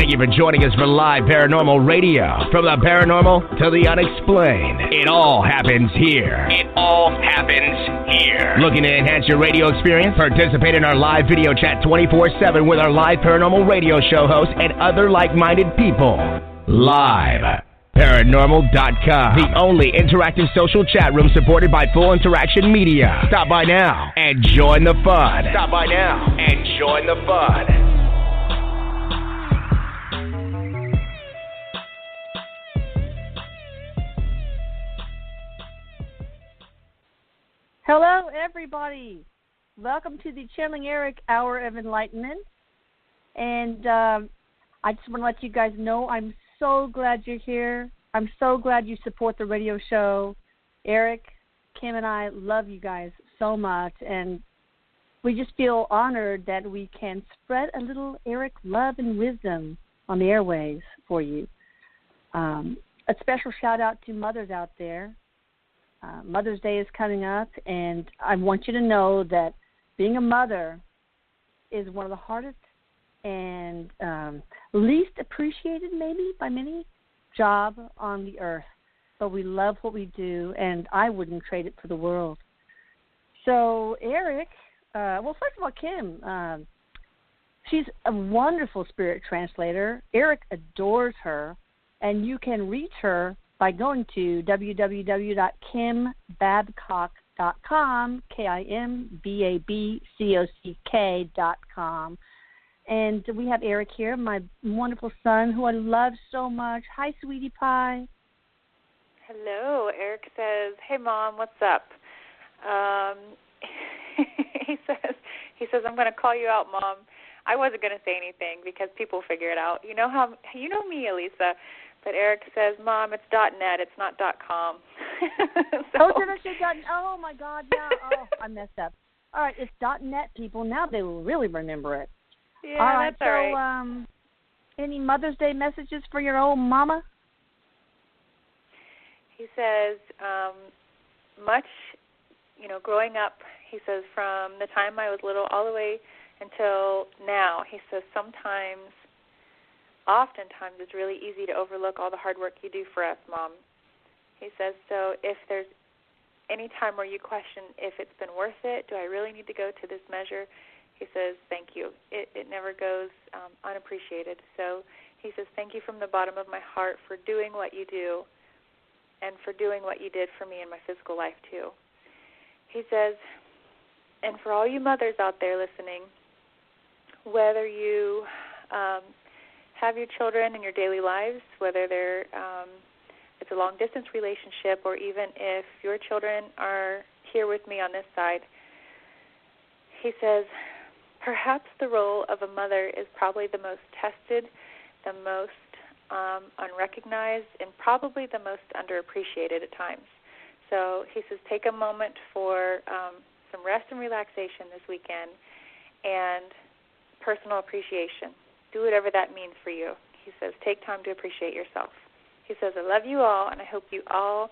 Thank you for joining us for live paranormal radio. From the paranormal to the unexplained, it all happens here. It all happens here. Looking to enhance your radio experience? Participate in our live video chat 24/7 with our live paranormal radio show hosts and other like-minded people. Live. Paranormal.com, the only interactive social chat room supported by Full Interaction Media. Stop by now and join the fun. Stop by now and join the fun. Hello, everybody. Welcome to the Channeling Erik Hour of Enlightenment. And I just want to let you guys know I'm so glad you're here. I'm so glad you support the radio show. Erik, Kim, and I love you guys so much, and we just feel honored that we can spread a little Erik love and wisdom on the airways for you. A special shout-out to mothers out there. Mother's Day is coming up, and I want you to know that being a mother is one of the hardest and least appreciated maybe by many job on the earth. But we love what we do, and I wouldn't trade it for the world. So Erik, well, first of all, Kim, she's a wonderful spirit translator. Erik adores her, and you can reach her by going to www.kimbabcock.com, KIMBABCOCK.com. And we have Erik here, my wonderful son, who I love so much. Hi, sweetie pie. Hello. Erik says, "Hey, Mom, what's up?" He says, "I'm going to call you out, Mom." I wasn't going to say anything because people figure it out. You know me, Elisa. But Erik says, "Mom, it's .net. It's not .com." So, did I say .net? Oh, my God, yeah. Oh, I messed up. All right, it's .net, people. Now they will really remember it. Yeah, all right, that's all right. Any Mother's Day messages for your old mama? He says, growing up, he says, from the time I was little all the way until now, he says, oftentimes it's really easy to overlook all the hard work you do for us, Mom. He says, so if there's any time where you question if it's been worth it, do I really need to go to this measure? He says, thank you. It never goes unappreciated. So he says, thank you from the bottom of my heart for doing what you do and for doing what you did for me in my physical life too. He says, and for all you mothers out there listening, whether you have your children in your daily lives, whether they're it's a long-distance relationship, or even if your children are here with me on this side, he says, perhaps the role of a mother is probably the most tested, the most unrecognized, and probably the most underappreciated at times. So he says, take a moment for some rest and relaxation this weekend and personal appreciation. Do whatever that means for you. He says, take time to appreciate yourself. He says, I love you all, and I hope you all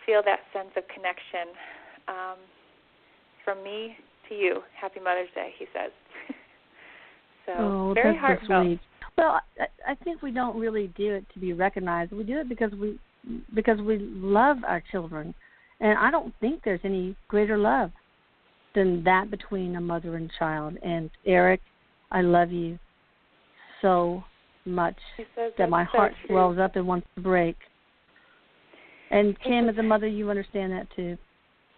feel that sense of connection from me to you. Happy Mother's Day, he says. So very heartfelt. So sweet. Well, I think we don't really do it to be recognized. We do it because we love our children, and I don't think there's any greater love than that between a mother and child. And Erik, I love you so much that my heart swells up and wants to break. And Kim, as a mother, you understand that too.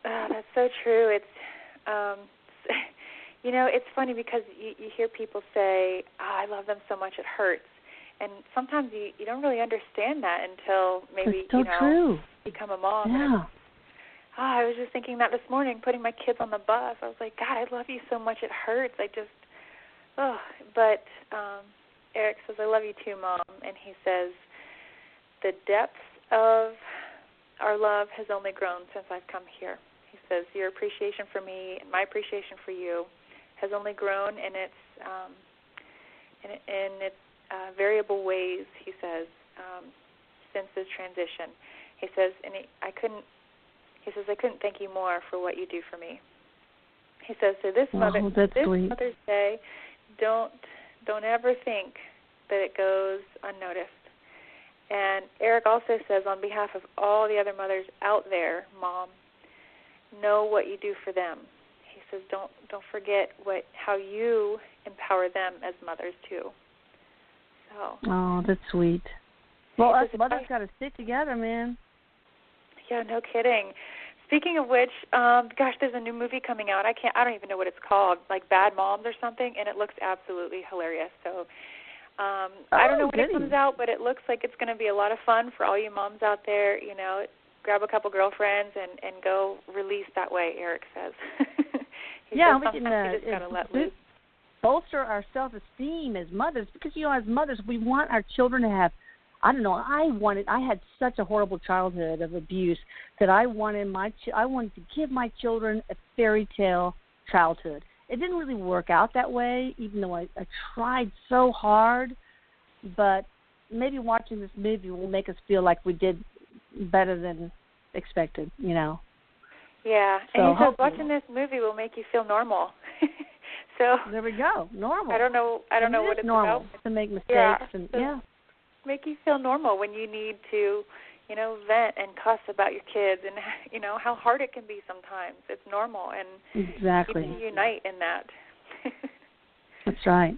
Oh, that's so true. It's it's funny because you hear people say, I love them so much it hurts. And sometimes you don't really understand that until maybe, true. Become a mom. Yeah. I was just thinking that this morning, putting my kids on the bus. I was like, God, I love you so much it hurts. But Erik says, I love you too, Mom. And he says, the depth of our love has only grown since I've come here. He says, your appreciation for me and my appreciation for you has only grown in its variable ways, he says, since this transition. He says, I couldn't thank you more for what you do for me. He says, so this Mother's Day, don't ever think that it goes unnoticed. And Erik also says, on behalf of all the other mothers out there, Mom, know what you do for them. He says, don't forget how you empower them as mothers too. So. Oh, that's sweet. Well, us mothers got to stick together, man. Yeah, no kidding. Speaking of which, there's a new movie coming out. I don't even know what it's called, like Bad Moms or something, and it looks absolutely hilarious. So I don't know when it comes out, but it looks like it's going to be a lot of fun for all you moms out there. You know, grab a couple girlfriends and go release that way, Erik says. We can just gotta let loose. Bolster our self-esteem as mothers, because, you know, as mothers, we want our children to have, I don't know, I had such a horrible childhood of abuse that I wanted to give my children a fairy tale childhood. It didn't really work out that way, even though I tried so hard, but maybe watching this movie will make us feel like we did better than expected, you know. Yeah, so and he says watching this movie will make you feel normal. So there we go, normal. I don't know what it's normal about. To make mistakes make you feel normal when you need to, you know, vent and cuss about your kids and, you know, how hard it can be sometimes. It's normal, and exactly. You unite in that. That's right.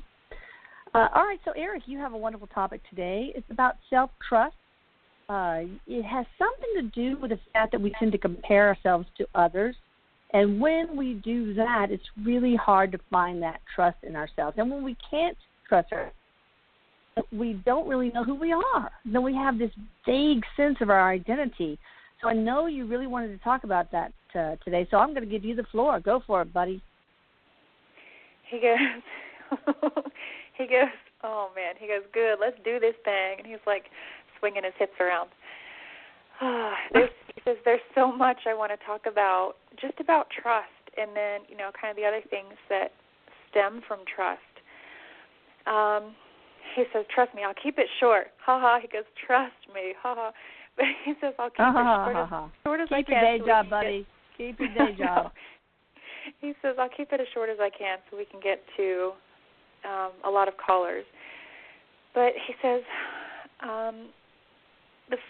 All right, so Erik, you have a wonderful topic today. It's about self-trust. It has something to do with the fact that we tend to compare ourselves to others. And when we do that, it's really hard to find that trust in ourselves. And when we can't trust ourselves, we don't really know who we are. Then we have this vague sense of our identity. So I know you really wanted to talk about that today, so I'm going to give you the floor. Go for it, buddy. He goes, good, let's do this thing. And he's like swinging his hips around. He says, there's so much I want to talk about, just about trust, and then, you know, kind of the other things that stem from trust. He says, trust me, I'll keep it short. Ha ha. He goes, trust me. Ha ha. But he says, I'll keep it short as I can. Keep your day job, buddy. Keep your day job. He says, I'll keep it as short as I can so we can get to a lot of callers. But he says,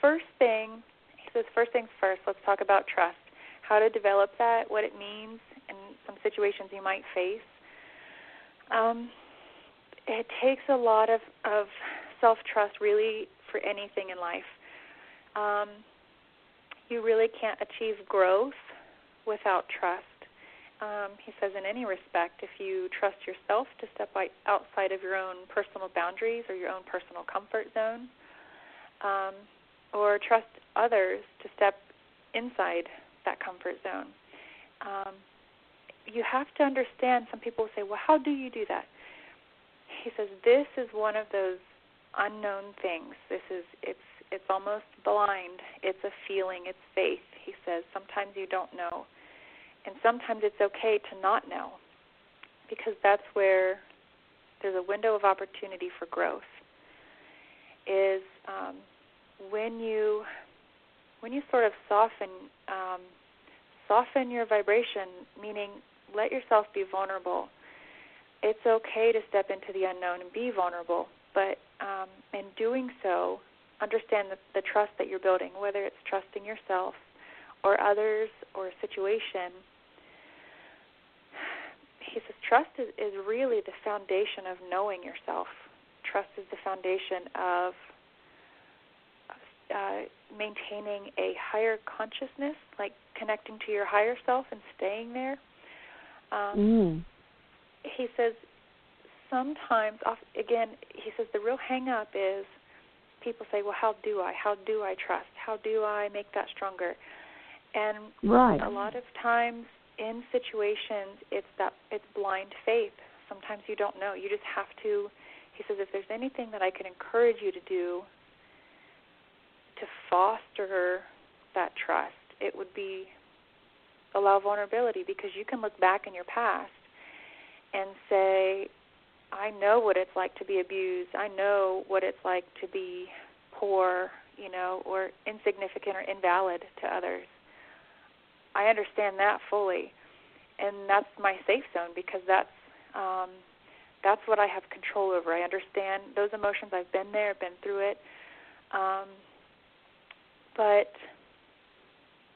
first things first, let's talk about trust, how to develop that, what it means, and some situations you might face. It takes a lot of self-trust, really, for anything in life. You really can't achieve growth without trust. He says in any respect, if you trust yourself to step outside of your own personal boundaries or your own personal comfort zone, or trust others to step inside that comfort zone. You have to understand, some people say, well, how do you do that? He says, this is one of those unknown things. It's almost blind. It's a feeling. It's faith. He says, sometimes you don't know. And sometimes it's okay to not know, because that's where there's a window of opportunity for growth, is when you sort of soften your vibration, meaning let yourself be vulnerable. It's okay to step into the unknown and be vulnerable, but in doing so, understand the trust that you're building, whether it's trusting yourself or others or a situation. He says trust is really the foundation of knowing yourself. Trust is the foundation of maintaining a higher consciousness, like connecting to your higher self and staying there. He says sometimes, again, he says the real hang-up is people say, well, how do I trust? How do I make that stronger? And a lot of times in situations, it's blind faith. Sometimes you don't know. You just have to. He says, if there's anything that I can encourage you to do to foster that trust, it would be allow vulnerability, because you can look back in your past and say, I know what it's like to be abused. I know what it's like to be poor, or insignificant or invalid to others. I understand that fully, and that's my safe zone, because that's That's what I have control over. I understand those emotions. I've been there, been through it. But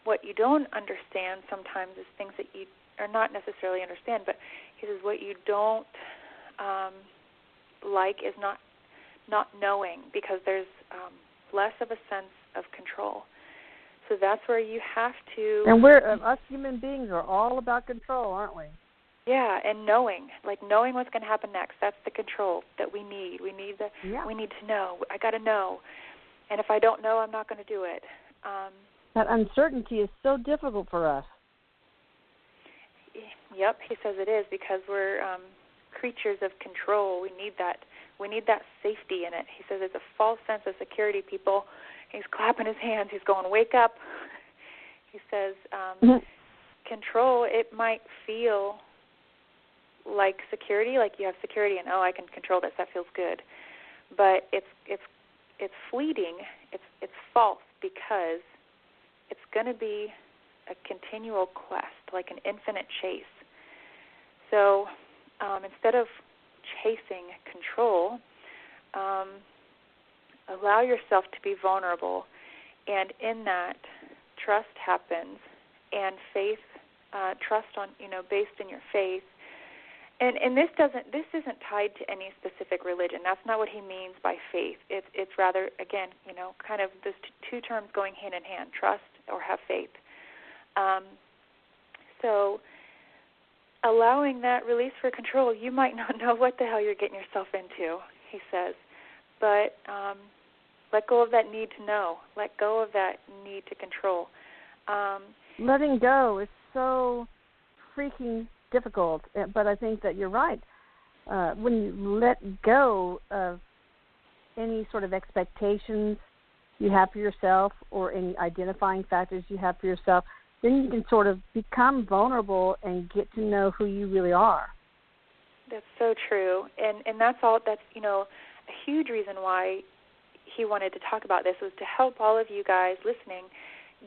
what you don't understand sometimes is things that you are not necessarily understand, but he says what you don't like is not knowing, because there's less of a sense of control. So that's where you have to... And us human beings are all about control, aren't we? Yeah, and knowing what's going to happen next. That's the control that we need. We need to know. I got to know. And if I don't know, I'm not going to do it. That uncertainty is so difficult for us. Yep, he says it is, because we're creatures of control. We need that. We need that safety in it. He says it's a false sense of security, people. He's clapping his hands. He's going, wake up. He says control, it might feel like security, like you have security and, I can control this. That feels good. But it's fleeting. It's false, because it's going to be a continual quest, like an infinite chase. So instead of chasing control, allow yourself to be vulnerable, and in that, trust happens, and faith, trust on, based in your faith. And this isn't tied to any specific religion. That's not what he means by faith. It's rather, again, kind of those two terms going hand in hand: trust or have faith. So allowing that release for control, you might not know what the hell you're getting yourself into, he says, but let go of that need to know. Let go of that need to control. Letting go is so freaking difficult, but I think that you're right. When you let go of any sort of expectations you have for yourself or any identifying factors you have for yourself, then you can sort of become vulnerable and get to know who you really are. That's so true. And that's a huge reason why he wanted to talk about this, was to help all of you guys listening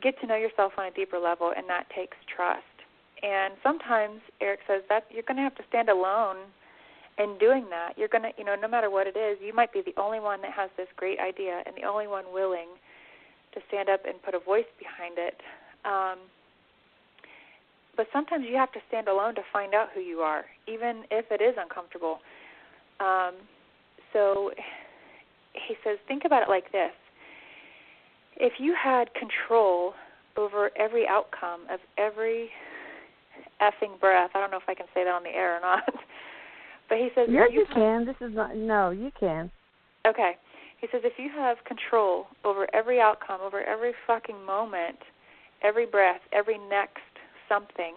get to know yourself on a deeper level, and that takes trust. And sometimes, Erik says, that you're going to have to stand alone in doing that. You're going to, no matter what it is, you might be the only one that has this great idea and the only one willing to stand up and put a voice behind it. But sometimes you have to stand alone to find out who you are, even if it is uncomfortable. So he says, think about it like this. If you had control over every outcome of every effing breath, I don't know if I can say that on the air or not, but he says... Yes, you can. This is not... No, you can. Okay. He says, if you have control over every outcome, over every fucking moment, every breath, every next something,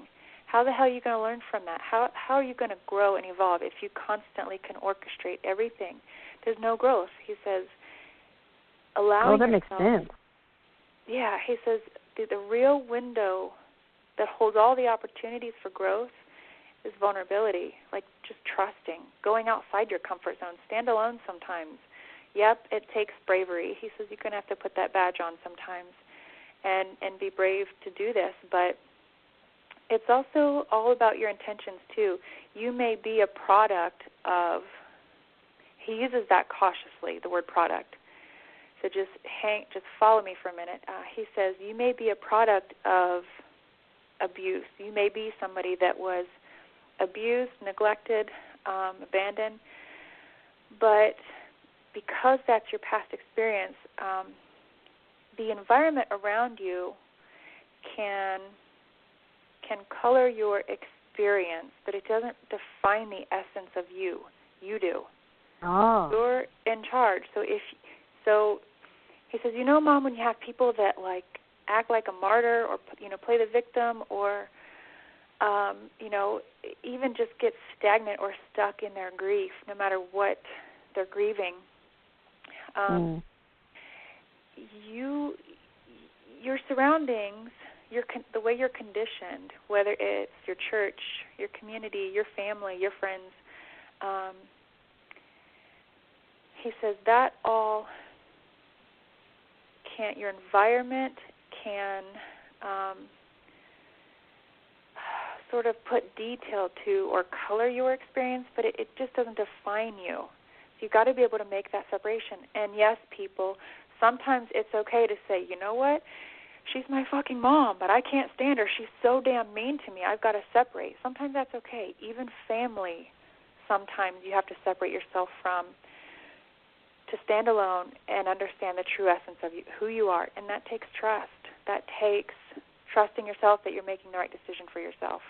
how the hell are you going to learn from that? How are you going to grow and evolve if you constantly can orchestrate everything? There's no growth. He says, allowing that yourself... makes sense. Yeah, he says, the real window that holds all the opportunities for growth is vulnerability, like just trusting, going outside your comfort zone, stand alone sometimes. Yep, it takes bravery. He says you're going to have to put that badge on sometimes and be brave to do this, but it's also all about your intentions too. You may be a product of, he uses that cautiously, the word product. So just follow me for a minute. He says you may be a product of abuse. You may be somebody that was abused, neglected, abandoned, but because that's your past experience, the environment around you can color your experience, but it doesn't define the essence of you. You do. Oh. You're in charge. So he says, Mom, when you have people that act like a martyr or play the victim or even just get stagnant or stuck in their grief, no matter what they're grieving, your surroundings, the way you're conditioned, whether it's your church, your community, your family, your friends, he says that all your environment can sort of put detail to or color your experience, but it just doesn't define you. So you've got to be able to make that separation. And yes, people, sometimes it's okay to say, you know what, she's my fucking mom, but I can't stand her. She's so damn mean to me. I've got to separate. Sometimes that's okay. Even family, sometimes you have to separate yourself from to stand alone and understand the true essence of you, who you are. And that takes trust. That takes trusting yourself that you're making the right decision for yourself.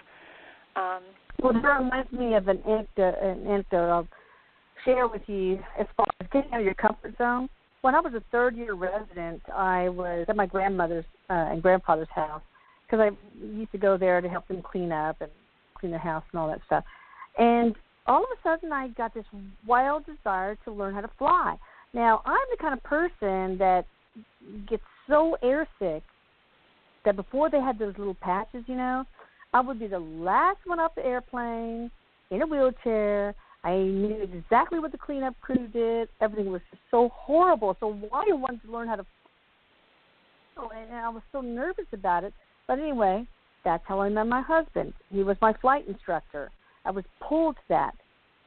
Well, that reminds me of an anecdote I'll share with you as far as getting out of your comfort zone. When I was a third-year resident, I was at my grandmother's and grandfather's house because I used to go there to help them clean up and clean their house and all that stuff. And all of a sudden, I got this wild desire to learn how to fly. Now, I'm the kind of person that gets so airsick that before they had those little patches, you know, I would be the last one off the airplane in a wheelchair. I knew exactly what the cleanup crew did. Everything was just so horrible. So why I wanted to learn how to fly, and I was so nervous about it. But anyway, that's how I met my husband. He was my flight instructor. I was pulled to that,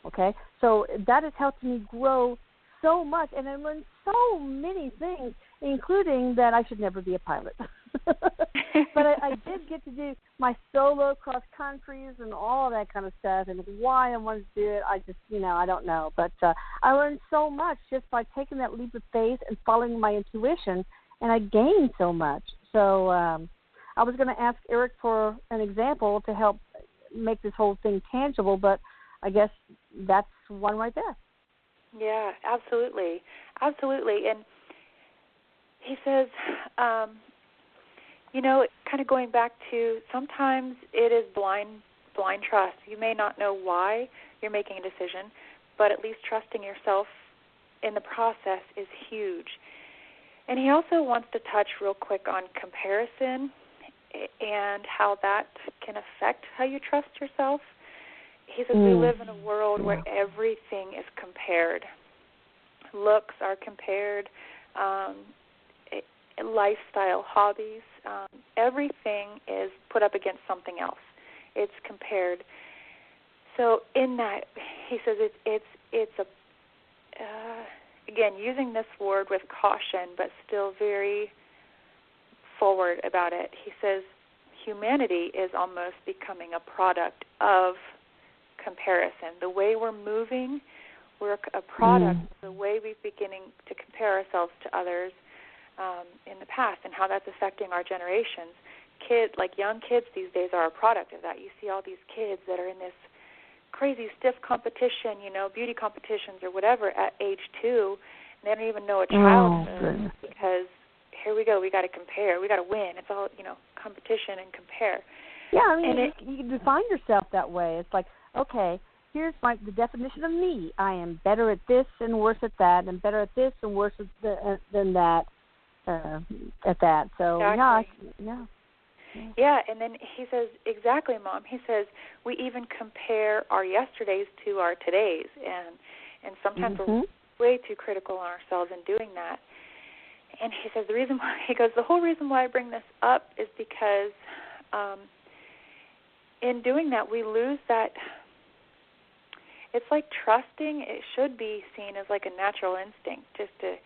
okay? So that has helped me grow so much, and I learned so many things, including that I should never be a pilot. But I did get to do my solo cross countries and all that kind of stuff, and why I wanted to do it, I just, I don't know. But I learned so much just by taking that leap of faith and following my intuition, and I gained so much. So I was going to ask Erik for an example to help make this whole thing tangible, but I guess that's one right there. Yeah, absolutely. Absolutely. And he says, kind of going back to sometimes it is blind trust. You may not know why you're making a decision, but at least trusting yourself in the process is huge. And he also wants to touch real quick on comparison and how that can affect how you trust yourself. He says we live in a world where everything is compared. Looks are compared, lifestyle, hobbies, everything is put up against something else. It's compared. So in that, he says it's a again, using this word with caution, but still very forward about it. He says humanity is almost becoming a product of comparison. The way we're moving, we're a product of the way we're beginning to compare ourselves to others in the past, and how that's affecting our generations. Young kids these days are a product of that. You see all these kids that are in this crazy stiff competition, beauty competitions or whatever at age 2, and they don't even know what childhood because here we go, we got to compare, we got to win. It's all, competition and compare. Yeah, you can define yourself that way. It's like, okay, here's the definition of me. I am better at this and worse at that, and better at this and worse than that at that. So, exactly. Yeah, and then he says, exactly, Mom. He says, we even compare our yesterdays to our todays, and sometimes we're way too critical on ourselves in doing that. And he says, the whole reason why I bring this up is because in doing that, we lose that. It's like trusting. It should be seen as like a natural instinct, it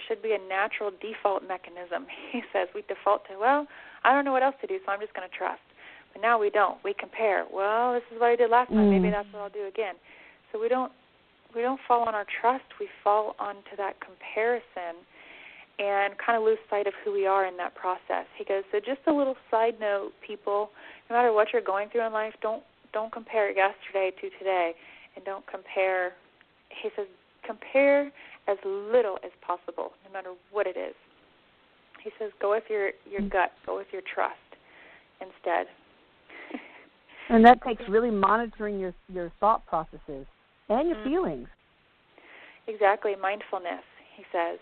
should be a natural default mechanism. He says we default to, I don't know what else to do, so I'm just going to trust. But now we don't. We compare. Well, this is what I did last time. Maybe that's what I'll do again. So we don't fall on our trust. We fall onto that comparison and kind of lose sight of who we are in that process. He goes, so just a little side note, people, no matter what you're going through in life, don't compare yesterday to today, and don't compare. He says, compare as little as possible, no matter what it is. He says, go with your gut, go with your trust instead. And that takes really monitoring your thought processes and your feelings. Exactly, mindfulness, he says.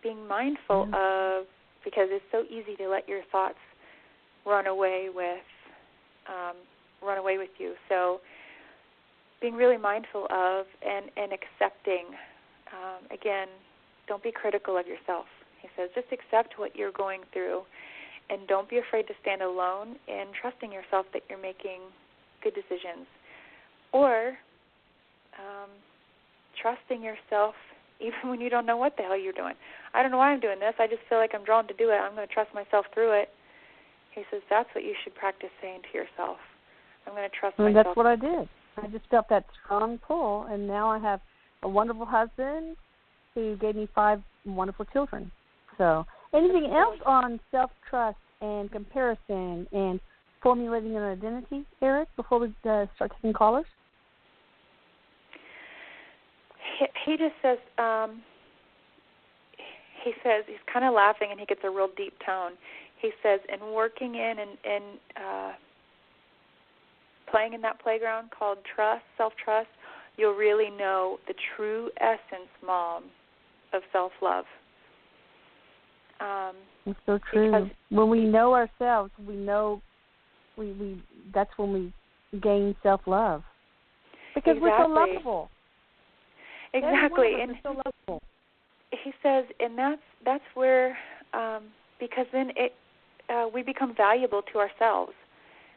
Being mindful of, because it's so easy to let your thoughts run away with you. So being really mindful of and accepting. Again, don't be critical of yourself. He says, just accept what you're going through And don't be afraid to stand alone in trusting yourself that you're making good decisions. Or trusting yourself even when you don't know what the hell you're doing. I don't know why I'm doing this. I just feel like I'm drawn to do it. I'm going to trust myself through it. He says that's what you should practice saying to yourself. I'm going to trust myself. And that's what I did. I just felt that strong pull, and now I have a wonderful husband who gave me 5 wonderful children. So anything else on self-trust and comparison and formulating an identity, Erik, before we start taking callers? He just says, he's kind of laughing, and he gets a real deep tone. He says, in working in and playing in that playground called trust, self-trust, you'll really know the true essence, Mom, of self-love. It's so true. When we know ourselves, we know we that's when we gain self-love. Because we're so lovable. Exactly. And so lovable. He says, and that's where, because then we become valuable to ourselves.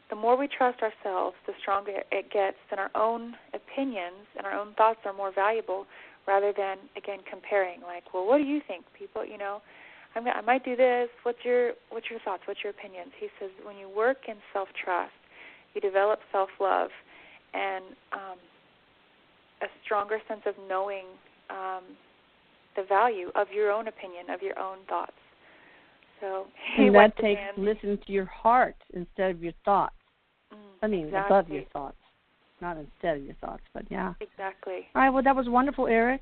The more we trust ourselves, the stronger it gets, and our own opinions and our own thoughts are more valuable rather than, again, comparing. Like, well, what do you think, people? I might do this. What's your thoughts? What's your opinions? He says, when you work in self-trust, you develop self-love and a stronger sense of knowing the value of your own opinion, of your own thoughts. So and that takes listening to your heart instead of your thoughts. Exactly. Above your thoughts, not instead of your thoughts, but yeah. Exactly. All right, well, that was wonderful, Erik.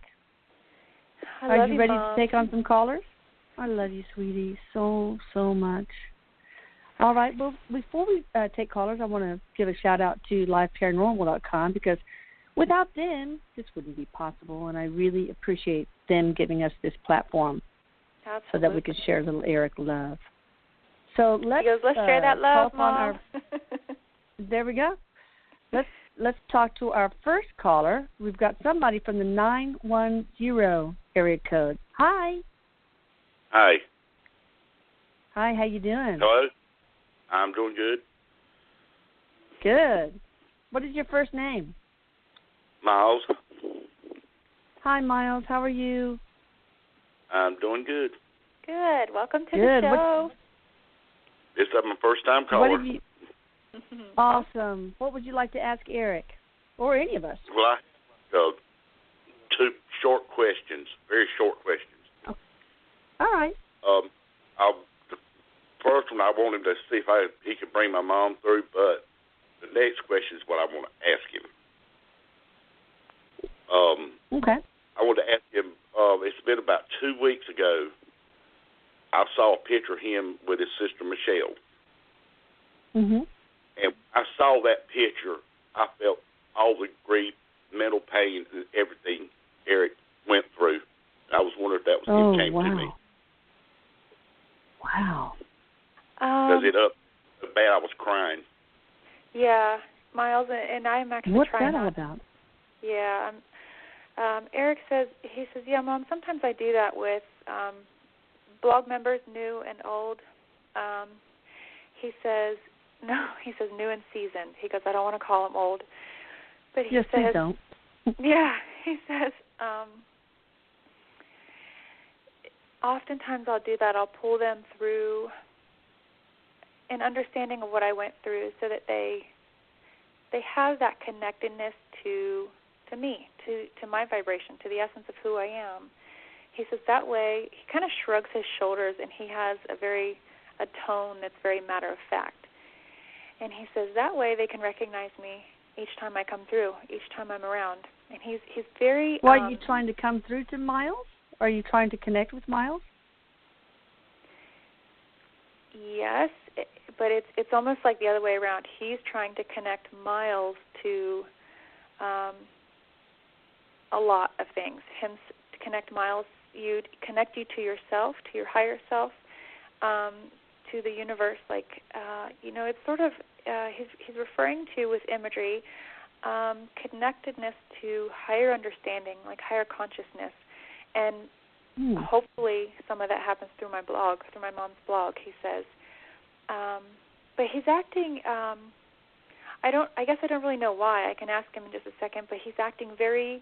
Are you ready to take on some callers? I love you, sweetie, so, so much. All right, well, before we take callers, I want to give a shout-out to liveparanormal.com because without them, this wouldn't be possible, and I really appreciate them giving us this platform. Absolutely. So that we can share a little Erik love. So let's share that love, Mom. There we go. Let's talk to our first caller. We've got somebody from the 910 area code. Hi. Hi. Hi, how you doing? Hello. I'm doing good. Good. What is your first name? Miles. Hi, Miles. How are you? I'm doing good. Good. Welcome to the show. This is my first time caller. Awesome. What would you like to ask Erik or any of us? Well, I have 2 short questions, very short questions. Okay. All right. The first one, I wanted to see if he could bring my mom through, but the next question is what I want to ask him. Okay. I want to ask him, it's been about 2 weeks ago, I saw a picture of him with his sister Michelle. Mm-hmm. And I saw that picture, I felt all the grief, mental pain, and everything Erik went through. I was wondering if that was him came to me. Wow. Because it up so bad I was crying. Yeah, Miles, and I'm actually What's trying. What's that all about? Yeah, Erik says, yeah, Mom, sometimes I do that with blog members, new and old. He says new and seasoned. He goes, I don't want to call him old. But he says, please don't. Yeah, he says, oftentimes I'll do that. I'll pull them through an understanding of what I went through so that they have that connectedness to me, to my vibration, to the essence of who I am. He says that way he kind of shrugs his shoulders and he has a tone that's very matter of fact. And he says that way they can recognize me each time I come through, each time I'm around. And he's very... Well, are you trying to come through to Miles? Are you trying to connect with Miles? Yes, but it's almost like the other way around. He's trying to connect Miles to a lot of things. Him to connect Miles, connect you to yourself, to your higher self, to the universe. Like, it's sort of, he's referring to with imagery, connectedness to higher understanding, like higher consciousness. And hopefully some of that happens through my blog, through my mom's blog, he says. But he's acting. I guess I don't really know why. I can ask him in just a second. But he's acting very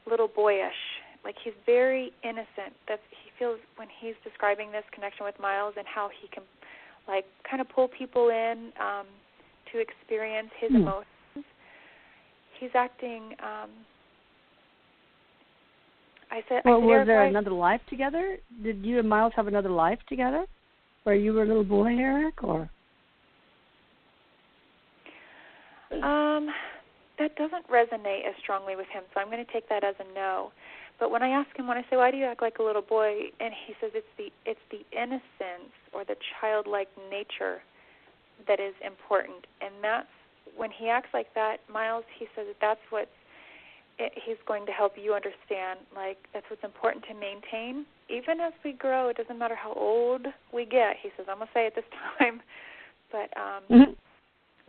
little boyish. Like he's very innocent. He feels when he's describing this connection with Miles and how he can, like, kind of pull people in to experience his emotions. He's acting. Was there another life together? Did you and Miles have another life together, where you were a little boy, Erik, or? That doesn't resonate as strongly with him, so I'm going to take that as a no. But when I ask him, why do you act like a little boy? And he says it's the innocence or the childlike nature that is important. And that's when he acts like that, Miles, he says that's what he's going to help you understand. Like, that's what's important to maintain. Even as we grow, it doesn't matter how old we get. He says, I'm going to say it this time. But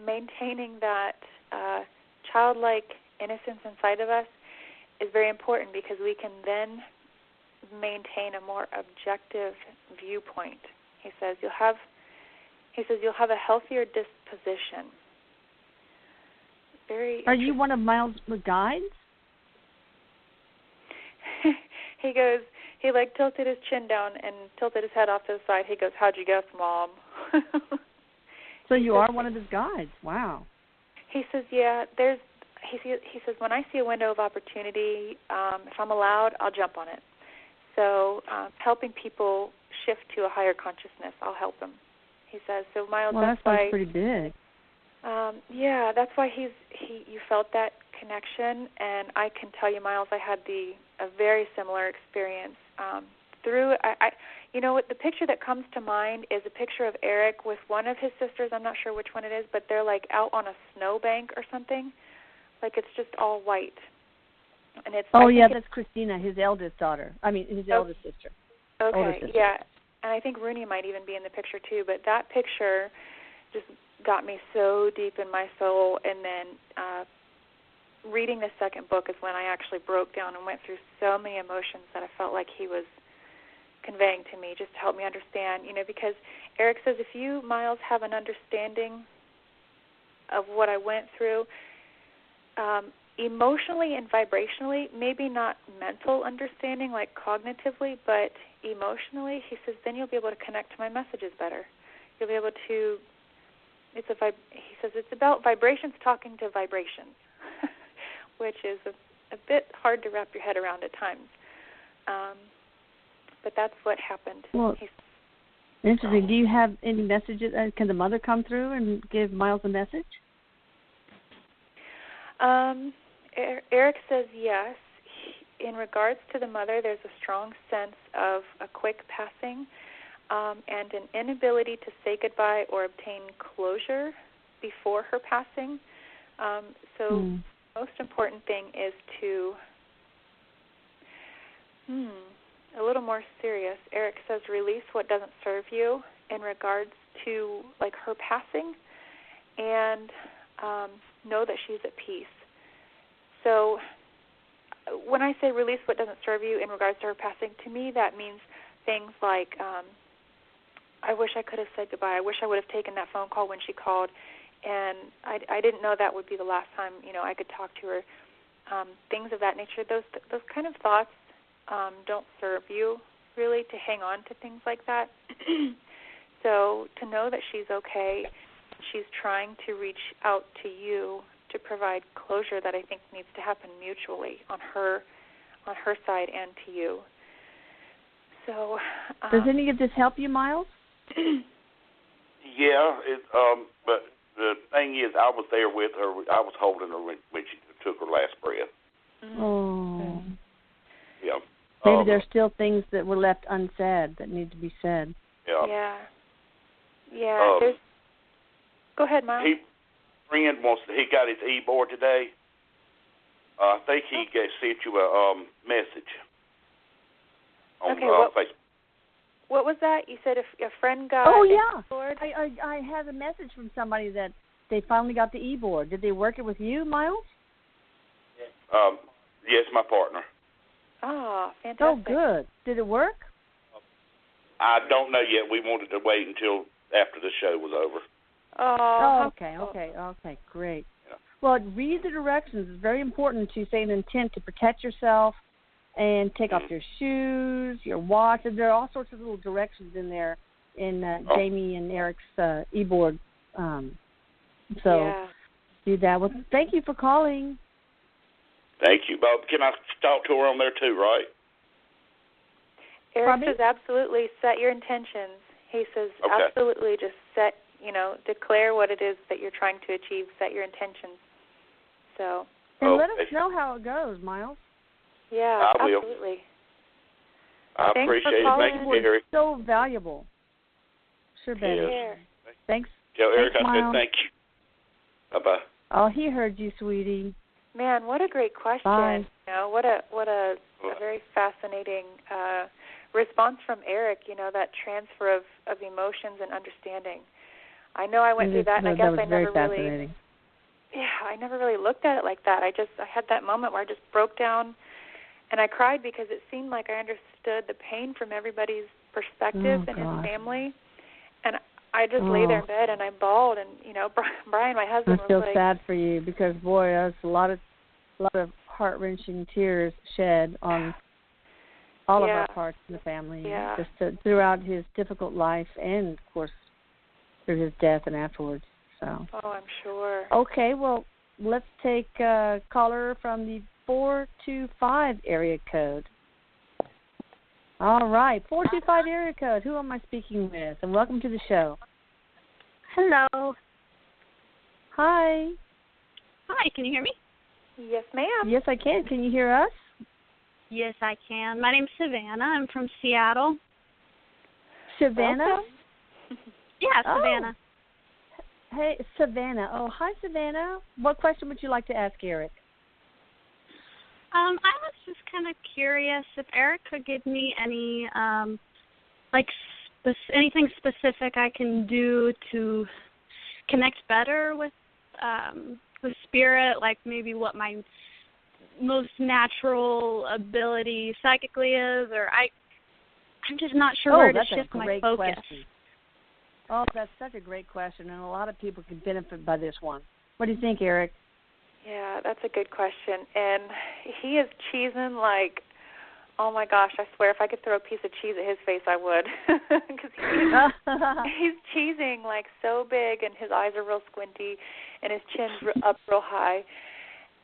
maintaining that childlike innocence inside of us is very important, because we can then maintain a more objective viewpoint. He says you'll have a healthier disposition. Are you one of Miles' guides? He goes. He tilted his chin down and tilted his head off to the side. He goes, "How'd you guess, Mom?" So you are one of his guides. Wow. He says, "Yeah, there's." He says, when I see a window of opportunity, if I'm allowed, I'll jump on it. So helping people shift to a higher consciousness, I'll help them. He says, so Miles, that sounds pretty big. Yeah, that's why you felt that connection, and I can tell you, Miles, I had a very similar experience. You know what, the picture that comes to mind is a picture of Erik with one of his sisters. I'm not sure which one it is, but they're like out on a snowbank or something. Like it's just all white. And it's that's Christina, his eldest daughter. His eldest sister. Okay, yeah. And I think Rooney might even be in the picture too, but that picture just got me so deep in my soul. And then reading the second book is when I actually broke down and went through so many emotions that I felt like he was conveying to me, just to help me understand, because Erik says if you, Miles, have an understanding of what I went through, emotionally and vibrationally, maybe not mental understanding like cognitively, but emotionally, he says, then you'll be able to connect to my messages better. You'll be able to, he says it's about vibrations talking to vibrations, which is a bit hard to wrap your head around at times. But that's what happened. Well, interesting. Do you have any messages? Can the mother come through and give Miles a message? Erik says yes. In regards to the mother, there's a strong sense of a quick passing and an inability to say goodbye or obtain closure before her passing. The most important thing is to, a little more serious. Erik says release what doesn't serve you in regards to like her passing, and know that she's at peace. So when I say release what doesn't serve you in regards to her passing, to me that means things like I wish I could have said goodbye. I wish I would have taken that phone call when she called, and I didn't know that would be the last time I could talk to her. Things of that nature. Those kind of thoughts don't serve you really, to hang on to things like that. So to know that she's okay, she's trying to reach out to you to provide closure that I think needs to happen mutually on her side and to you. So does any of this help you, Miles? Yeah, but the thing is, I was there with her. I was holding her when she took her last breath. Oh. Yeah. Maybe there's still things that were left unsaid that need to be said. Yeah. Yeah. Go ahead, Miles. He got his e-board today. I think he sent you a message on Facebook. What was that? You said a friend got e-board? I had a message from somebody that they finally got the e-board. Did they work it with you, Miles? Yes, my partner. Oh, fantastic. Oh, good. Did it work? I don't know yet. We wanted to wait until after the show was over. Oh, okay, great. Yeah. Well, read the directions. It's very important to say an intent to protect yourself and take off your shoes, your watch. And there are all sorts of little directions in there in Jamie and Eric's e-board. Do that. Well, thank you for calling. Thank you, Bob. Can I talk to her on there too, right? Erik says absolutely set your intentions. He says absolutely just set, declare what it is that you're trying to achieve, set your intentions. So. And let us know how it goes, Miles. Yeah, I will. Absolutely. I appreciate it. Thank you, Erik. So valuable. Sure, Betty. Yes. Thanks. Tell Erik I Miles. said thank you. Bye-bye. Oh, he heard you, sweetie. Man, what a great question. Bye. What a very fascinating response from Erik, that transfer of emotions and understanding. I know I went through that, and I guess I never really I never really looked at it like that. I had that moment where I just broke down and I cried because it seemed like I understood the pain from everybody's perspective and his family. And I just lay there in bed and I bawled, and Brian, my husband, I feel was like, sad for you because boy, that's a lot of heart-wrenching tears shed on all of our parts in the family, just throughout his difficult life and, of course, through his death and afterwards. So. Oh, I'm sure. Okay, well, let's take a caller from the 425 area code. All right, 425 area code. Who am I speaking with? And welcome to the show. Hello. Hi. Hi, can you hear me? Yes, ma'am. Yes, I can. Can you hear us? Yes, I can. My name's Savannah. I'm from Seattle. Savannah? Yeah, Savannah. Hey, Savannah. Oh, hi, Savannah. What question would you like to ask Erik? I was just kind of curious if Erik could give me any, anything specific I can do to connect better with spirit, like maybe what my most natural ability psychically is, or I'm just not sure where to shift my focus. Question. Oh, that's such a great question, and a lot of people can benefit by this one. What do you think, Erik? Yeah, that's a good question. And he is cheesing like, oh my gosh, I swear if I could throw a piece of cheese at his face, I would. Because he's cheesing like so big, and his eyes are real squinty, and his chin's up real high.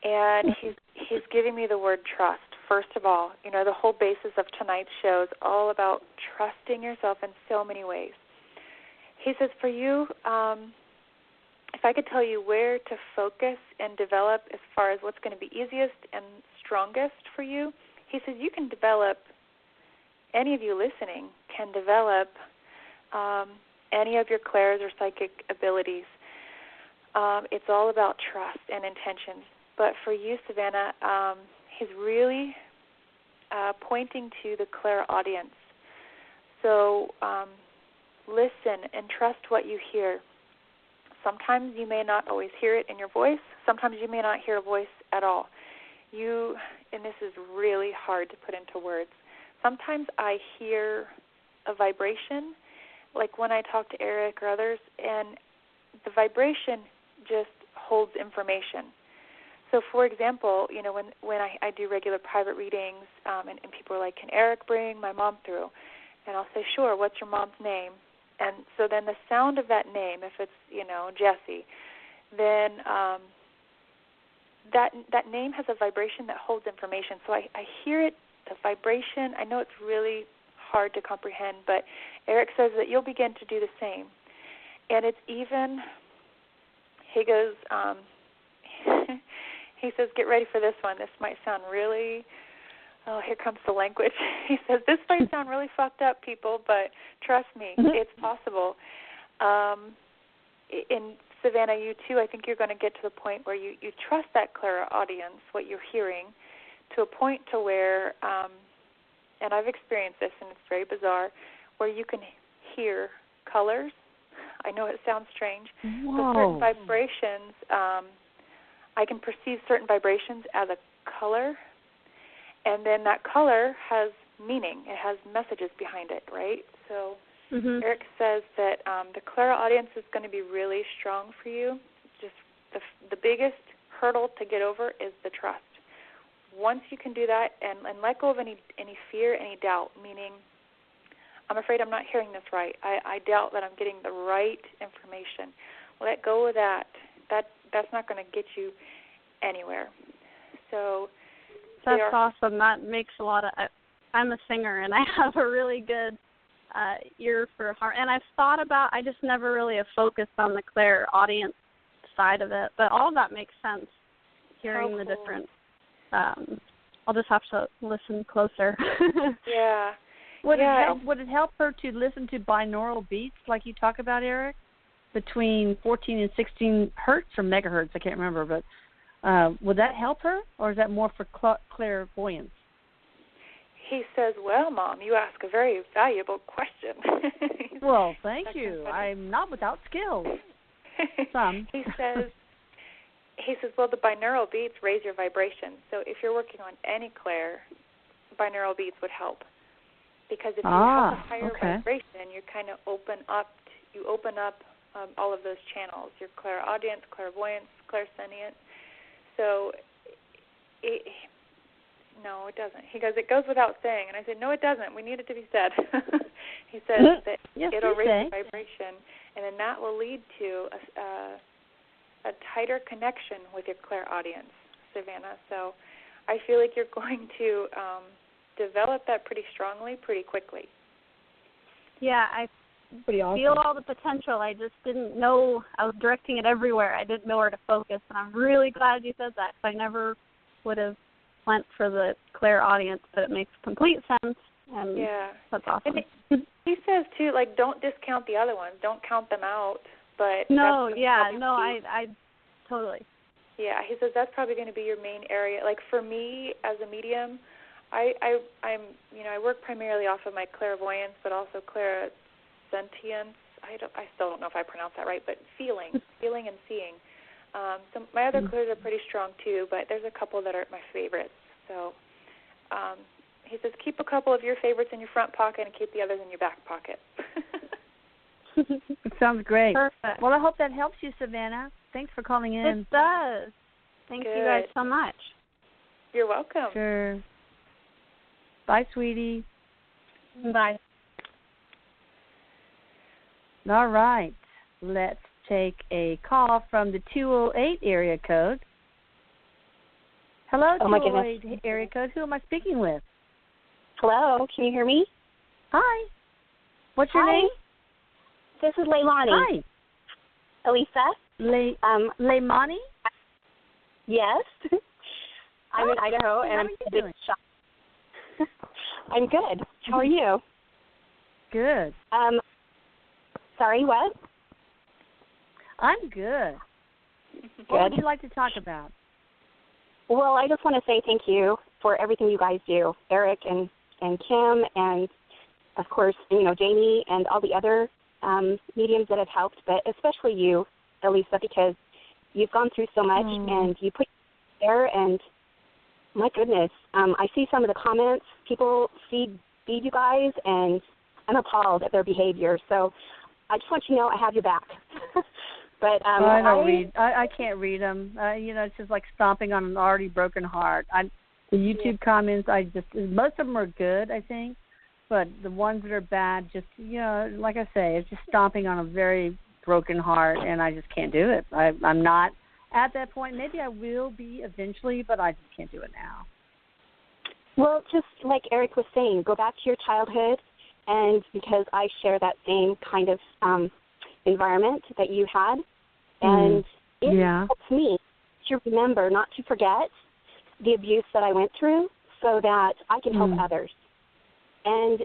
And he's giving me the word trust. First of all, the whole basis of tonight's show is all about trusting yourself in so many ways. He says, for you, if I could tell you where to focus and develop as far as what's going to be easiest and strongest for you, he says you can develop, any of you listening can develop any of your clairs or psychic abilities. It's all about trust and intentions. But for you, Savannah, he's really pointing to the clairaudience. So listen and trust what you hear. Sometimes you may not always hear it in your voice. Sometimes you may not hear a voice at all. And this is really hard to put into words. Sometimes I hear a vibration, like when I talk to Erik or others, and the vibration just holds information. So, for example, when I do regular private readings, and people are like, can Erik bring my mom through? And I'll say, sure, what's your mom's name? And so then the sound of that name, if it's, Jessie, then that name has a vibration that holds information. So I hear it, the vibration. I know it's really hard to comprehend, but Erik says that you'll begin to do the same. And it's even, he goes, he says, get ready for this one. This might sound really, here comes the language. He says, this might sound really fucked up, people, but trust me, it's possible. In Savannah, you too, I think you're going to get to the point where you trust that clairaudience, what you're hearing, to a point to where, and I've experienced this, and it's very bizarre, where you can hear colors. I know it sounds strange, but certain vibrations, I can perceive certain vibrations as a color, and then that color has meaning. It has messages behind it, right? So Mm-hmm. Erik says that the clairaudience is going to be really strong for you. Just the biggest hurdle to get over is the trust. Once you can do that and let go of any fear, any doubt, meaning I'm afraid I'm not hearing this right. I doubt that I'm getting the right information. Let go of that. That's not going to get you anywhere. So that's awesome. That makes a lot of. I'm a singer, and I have a really good ear for heart. And I've thought about. I just never really have focused on the clairaudience side of it. But all of that makes sense. Hearing the different. I'll just have to listen closer. Yeah. Would it help her to listen to binaural beats like you talk about, Erik? Between 14 and 16 hertz or megahertz, I can't remember, but would that help her, or is that more for clairvoyance? He says, well, Mom, you ask a very valuable question. Well, thank you. I'm not without skills. Some. He says, well, the binaural beats raise your vibration. So if you're working on any clair, binaural beats would help. Because if you have a higher vibration, you kind of open up all of those channels, your clairaudience, clairvoyance, clairsentient. So, no, it doesn't. He goes, it goes without saying. And I said, no, it doesn't. We need it to be said. He says that it'll raise the vibration, and then that will lead to a tighter connection with your clairaudience, Savannah. So I feel like you're going to develop that pretty strongly, pretty quickly. Yeah, I feel all the potential. I just didn't know. I was directing it everywhere. I didn't know where to focus, and I'm really glad you said that, because I never would have went for the clairaudience, but it makes complete sense, and that's awesome. And he says, too, like, don't discount the other ones. Don't count them out. But I totally. Yeah, he says that's probably going to be your main area. Like, for me, as a medium, I work primarily off of my clairvoyance, but also clairsentience. I still don't know if I pronounced that right, but feeling and seeing. So my other clairs are pretty strong too, but there's a couple that are my favorites. So he says keep a couple of your favorites in your front pocket and keep the others in your back pocket. It sounds great. Perfect. Well, I hope that helps you, Savannah. Thanks for calling in. It does. Thank you guys so much. You're welcome. Sure. Bye, sweetie. Bye. All right. Let's take a call from the 208 area code. Hello, 208 area code. Who am I speaking with? Hello. Can you hear me? Hi. What's your name? This is Leilani. Hi. Elisa? Leimani? Yes. I'm in Idaho, and I'm a bit shocked. I'm good. How are you? Good. Sorry, what? I'm good. What would you like to talk about? Well, I just want to say thank you for everything you guys do, Erik and Kim, and of course, Jamie and all the other mediums that have helped, but especially you, Elisa, because you've gone through so much and you put there, and my goodness, I see some of the comments. People feed you guys, and I'm appalled at their behavior. So I just want you to know I have your back. But I can't read them. It's just like stomping on an already broken heart. The YouTube comments, most of them are good, I think, but the ones that are bad, just like I say, it's just stomping on a very broken heart, and I just can't do it. I'm not at that point. Maybe I will be eventually, but I just can't do it now. Well, just like Erik was saying, go back to your childhood, and because I share that same kind of environment that you had, and it helps me to remember not to forget the abuse that I went through so that I can help others. And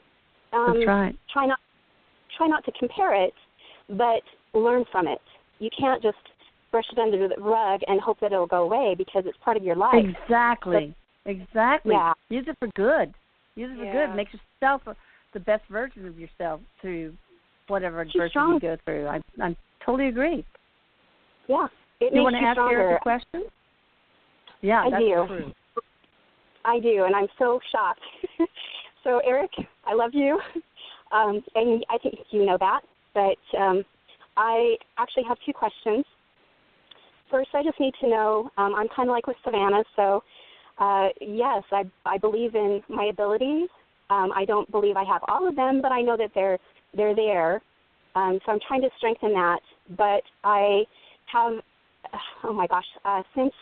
that's right. Try not to compare it, but learn from it. You can't just brush it under the rug and hope that it'll go away because it's part of your life. Exactly. Yeah. Use it for good. Good. Make yourself the best version of yourself through whatever adversity you go through. I totally agree. Yeah. You want to ask Erik a question? Yeah, I do. True. I do, and I'm so shocked. So, Erik, I love you. And I think you know that. But I actually have 2 questions. First, I just need to know, I'm kind of like with Savannah, so yes, I believe in my abilities. I don't believe I have all of them, but I know that they're there. So I'm trying to strengthen that. But I have, since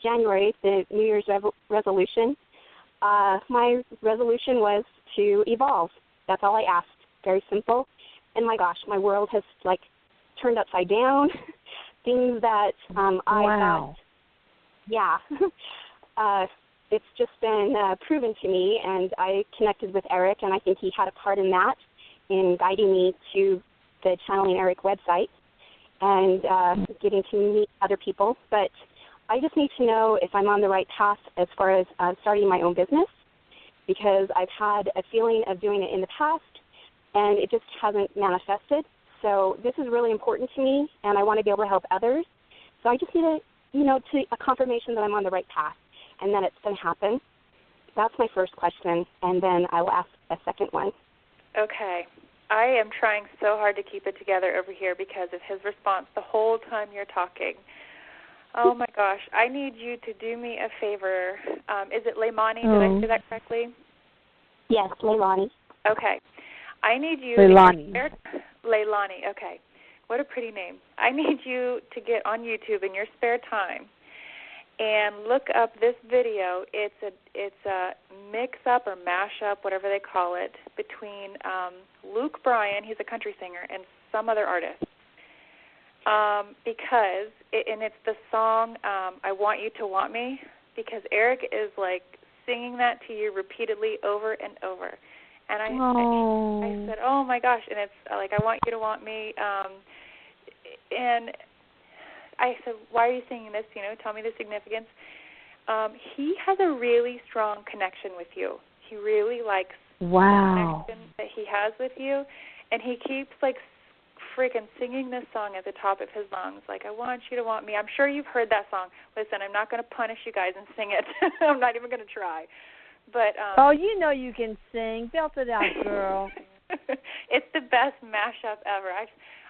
January, the New Year's resolution, my resolution was to evolve. That's all I asked. Very simple. And my gosh, my world has turned upside down. Things that I thought, it's just been proven to me, and I connected with Erik, and I think he had a part in that, in guiding me to the Channeling Erik website and getting to meet other people. But I just need to know if I'm on the right path as far as starting my own business, because I've had a feeling of doing it in the past, and it just hasn't manifested. So this is really important to me, and I want to be able to help others. So I just need a confirmation that I'm on the right path and that it's going to happen. That's my first question, and then I will ask a second one. Okay. I am trying so hard to keep it together over here because of his response the whole time you're talking. Oh, my gosh. I need you to do me a favor. Is it Leilani? Did I say that correctly? Yes, Leilani. Okay. I need you... Leilani. Leilani, okay. What a pretty name. I need you to get on YouTube in your spare time and look up this video. It's a mix-up or mash-up, whatever they call it, between Luke Bryan, he's a country singer, and some other artist. Because it's the song I Want You to Want Me, because Erik is singing that to you repeatedly over and over. And I said, oh my gosh, and it's I want you to want me. And I said, why are you singing this? Tell me the significance. He has a really strong connection with you. He really likes the connection that he has with you, and he keeps freaking singing this song at the top of his lungs, I want you to want me. I'm sure you've heard that song. Listen, I'm not going to punish you guys and sing it. I'm not even going to try. But you can sing. Belt it out, girl. It's the best mashup ever.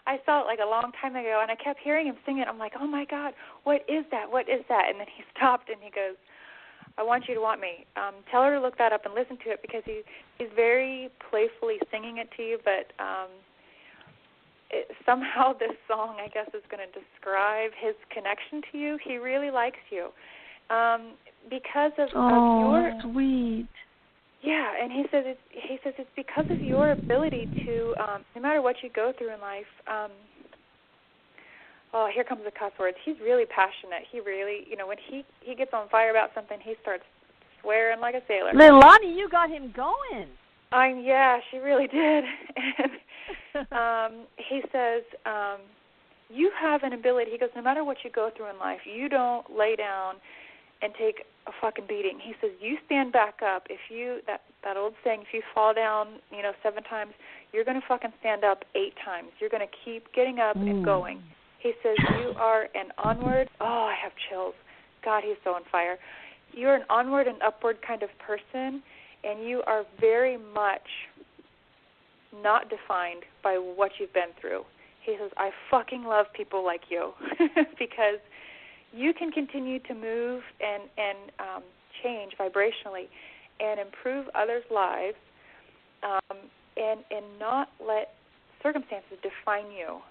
I saw it a long time ago, and I kept hearing him sing it. I'm like, oh my God, what is that? What is that? And then he stopped and he goes, I want you to want me. Tell her to look that up and listen to it, because he's very playfully singing it to you, but somehow this song, I guess, is going to describe his connection to you. He really likes you. Because of your sweet. Yeah, and he says it's because of your ability to no matter what you go through in life. Here comes the cuss words. He's really passionate. He really, when he gets on fire about something, he starts swearing like a sailor. Leilani, you got him going. Yeah, she really did. And he says, you have an ability. He goes, no matter what you go through in life, you don't lay down and take a fucking beating. He says, you stand back up. If you, that old saying, if you fall down, 7 times, you're going to fucking stand up 8 times. You're going to keep getting up and going. He says, you are an onward, I have chills. God, he's so on fire. You're an onward and upward kind of person, and you are very much not defined by what you've been through. He says, I fucking love people like you because you can continue to move and change vibrationally and improve others' lives and not let circumstances define you,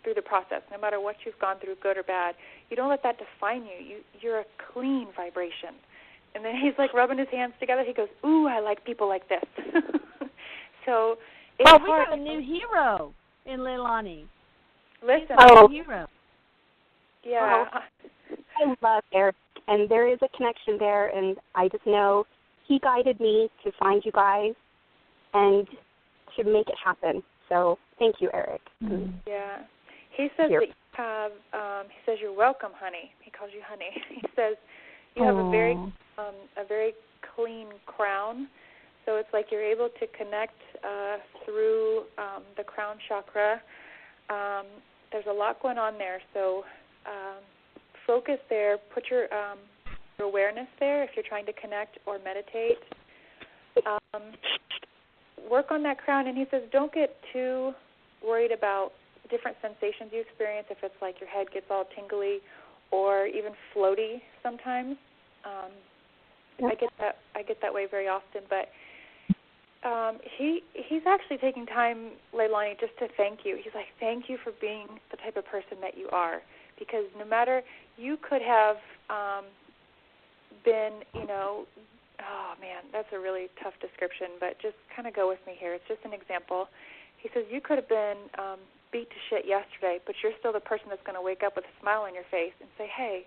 through the process, no matter what you've gone through, good or bad. You don't let that define you. You're a clean vibration. And then he's rubbing his hands together. He goes, ooh, I like people like this. So it's we hard. got a new hero in Leilani. Listen. A hero. Yeah. I love Erik, and there is a connection there, and I just know he guided me to find you guys and to make it happen. So thank you, Erik. Mm-hmm. Yeah. He says that you have, he says, you're welcome, honey. He calls you honey. He says you have a very clean crown. So it's you're able to connect through the crown chakra. There's a lot going on there. So focus there. Put your awareness there if you're trying to connect or meditate. work on that crown. And he says, don't get too worried about different sensations you experience, if it's like your head gets all tingly or even floaty sometimes. I get that way very often, but he's actually taking time, Leilani, just to thank you. He's like, thank you for being the type of person that you are, because no matter, you could have been, oh man, that's a really tough description, but just kind of go with me here. It's just an example. He says you could have been beat to shit yesterday, but you're still the person that's going to wake up with a smile on your face and say, hey,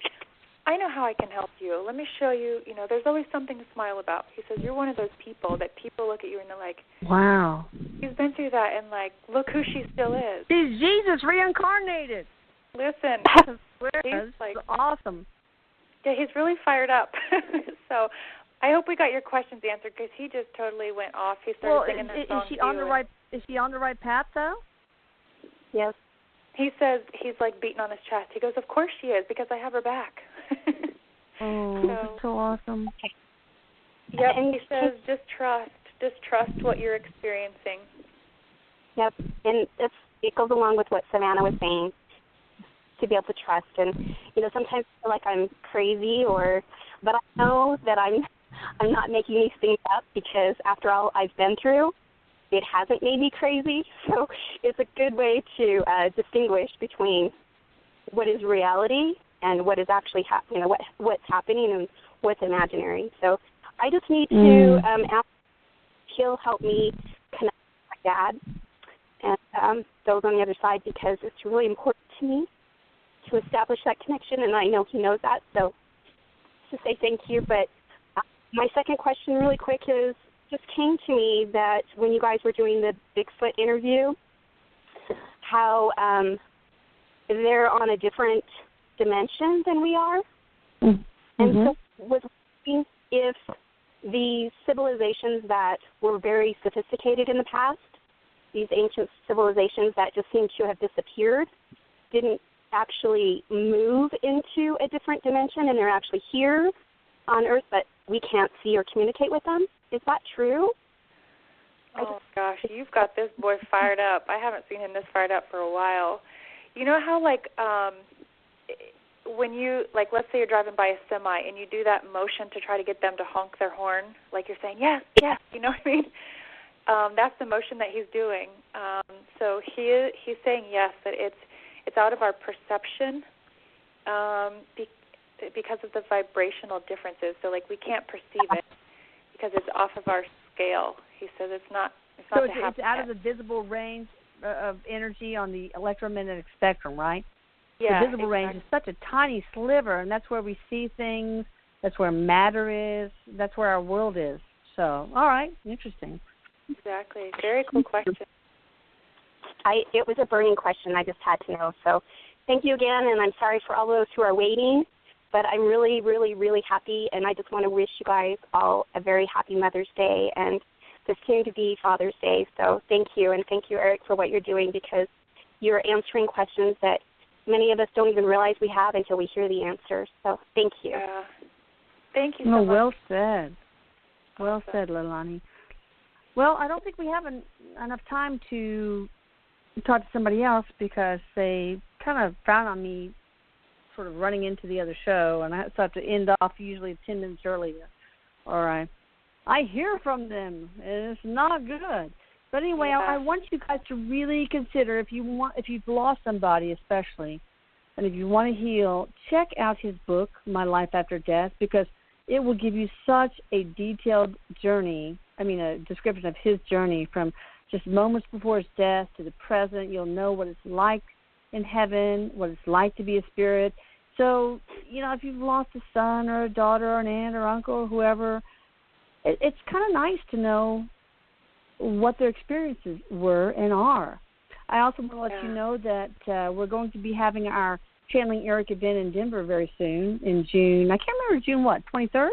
I know how I can help you. Let me show you. There's always something to smile about. He says you're one of those people that people look at you and they're like, wow, he's been through that, and like, look who she still is. He's Jesus reincarnated. Listen, he's like, awesome. Yeah, he's really fired up. So I hope we got your questions answered, because he just totally went off. He started singing that song. Is she on the right? Is she on the right path though? Yes. He says he's like beating on his chest. He goes, "Of course she is, because I have her back." That's so awesome. Yep. And he says, just trust what you're experiencing. Yep. And it goes along with what Savannah was saying, to be able to trust. And sometimes I feel like I'm crazy, but I know that I'm not making these things up, because after all I've been through, it hasn't made me crazy. So it's a good way to distinguish between what is reality and what is actually what's happening and what's imaginary. So I just need to ask he'll help me connect with my dad and those on the other side, because it's really important to me to establish that connection, and I know he knows that. So to say thank you. But my second question really quick just came to me that when you guys were doing the Bigfoot interview, how they're on a different dimension than we are. Mm-hmm. And so was wondering if the civilizations that were very sophisticated in the past, these ancient civilizations that just seem to have disappeared, didn't actually move into a different dimension, and they're actually here on Earth, but we can't see or communicate with them. Is that true? Oh, gosh, you've got this boy fired up. I haven't seen him this fired up for a while. You know how, when you, let's say you're driving by a semi and you do that motion to try to get them to honk their horn, like you're saying, yes, yes, you know what I mean? That's the motion that he's doing. So he's saying, yes, that it's out of our perception because of the vibrational differences. So, we can't perceive it because it's off of our scale. He says it's not so it's out of the visible range of energy on the electromagnetic spectrum, right? Yeah, the visible range is such a tiny sliver, and that's where we see things. That's where matter is. That's where our world is. So, all right, interesting. Exactly. Very cool question. It was a burning question. I just had to know. So thank you again, and I'm sorry for all those who are waiting, but I'm really, really, really happy, and I just want to wish you guys all a very happy Mother's Day and the soon-to-be Father's Day. So thank you, and thank you, Erik, for what you're doing, because you're answering questions that many of us don't even realize we have until we hear the answers. So thank you. Yeah. Thank you so much. Well said. Well said, Leilani. Well, I don't think we have enough time to talk to somebody else, because they kind of frown on me sort of running into the other show, and I have to end off usually 10 minutes earlier. All right. I hear from them, and it's not good. But anyway, I want you guys to really consider, if you've lost somebody especially, and if you want to heal, check out his book, My Life After Death, because it will give you such a detailed a description of his journey from just moments before his death to the present. You'll know what it's like in heaven, what it's like to be a spirit. So, if you've lost a son or a daughter or an aunt or uncle or whoever, it's kind of nice to know what their experiences were and are. I also want to let you know that we're going to be having our Channeling Erik event in Denver very soon in June. I can't remember, June what, 23rd?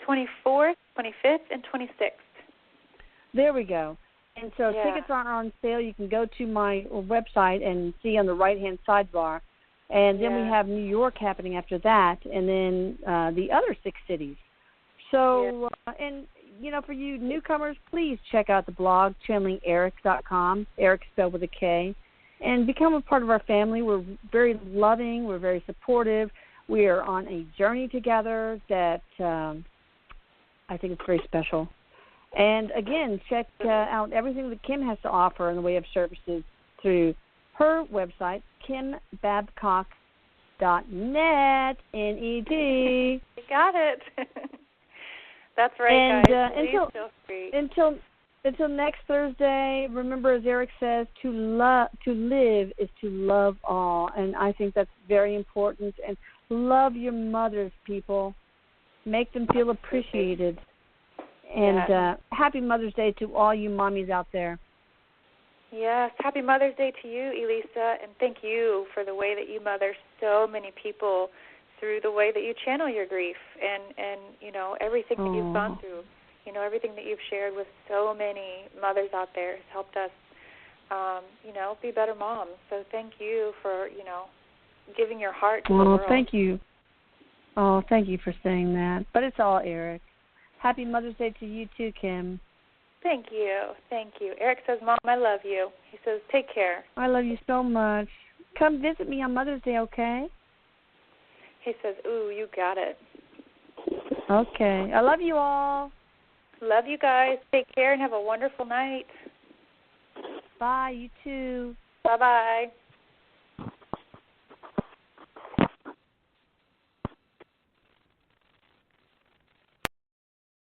24th, 25th, and 26th. There we go. And so tickets are on sale. You can go to my website and see on the right-hand sidebar. And then we have New York happening after that, and then the other 6 cities. So, and, for you newcomers, please check out the blog, channelingerik.com, Erik spelled with a K, and become a part of our family. We're very loving. We're very supportive. We are on a journey together that I think is very special. And, again, check out everything that Kim has to offer in the way of services through her website, kimbabcock.net, N-E-D. You got it. That's right, and, guys. Until next Thursday, remember, as Erik says, to live is to love all. And I think that's very important. And love your mothers, people. Make them feel appreciated. And happy Mother's Day to all you mommies out there. Yes, happy Mother's Day to you, Elisa, and thank you for the way that you mother so many people through the way that you channel your grief and everything that you've gone through. Everything that you've shared with so many mothers out there has helped us, be better moms. So thank you for, giving your heart to the world. Thank you. Oh, thank you for saying that. But it's all Erik. Happy Mother's Day to you too, Kim. Thank you. Thank you. Erik says, Mom, I love you. He says, take care. I love you so much. Come visit me on Mother's Day, okay? He says, ooh, you got it. Okay. I love you all. Love you guys. Take care and have a wonderful night. Bye, you too. Bye-bye.